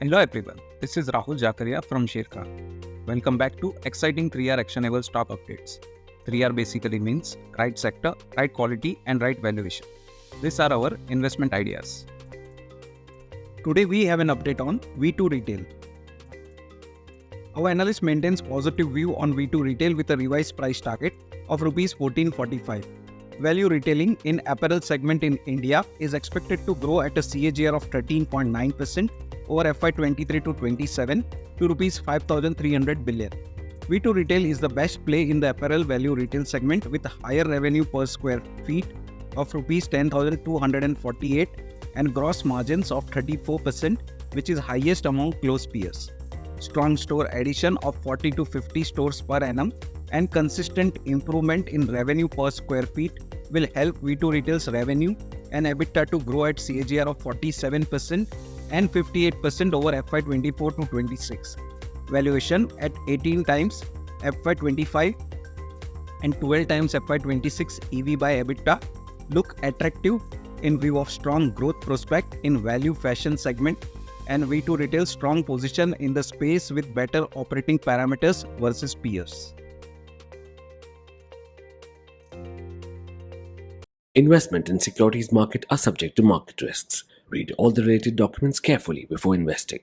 Hello everyone, this is Rahul Jakaria from Sharekhan. Welcome back to exciting 3R actionable stock updates. 3R basically means right sector, right quality and right valuation. These are our investment ideas. Today we have an update on V2 Retail. Our analyst maintains positive view on V2 Retail with a revised price target of Rs 1445. Value retailing in apparel segment in India is expected to grow at a CAGR of 13.9% over FY23 to 27 to Rs 5,300 billion. V2 Retail is the best play in the apparel value retail segment with a higher revenue per square feet of Rs 10,248 and gross margins of 34%, which is highest among close peers. Strong store addition of 40 to 50 stores per annum and consistent improvement in revenue per square feet will help V2 Retail's revenue and EBITDA to grow at CAGR of 47% and 58% over FY24 to 26. Valuation at 18 times FY25 and 12 times FY26 EV by EBITDA look attractive in view of strong growth prospect in value fashion segment and V2 Retail's strong position in the space with better operating parameters versus peers. Investment in securities market are subject to market risks. Read all the related documents carefully before investing.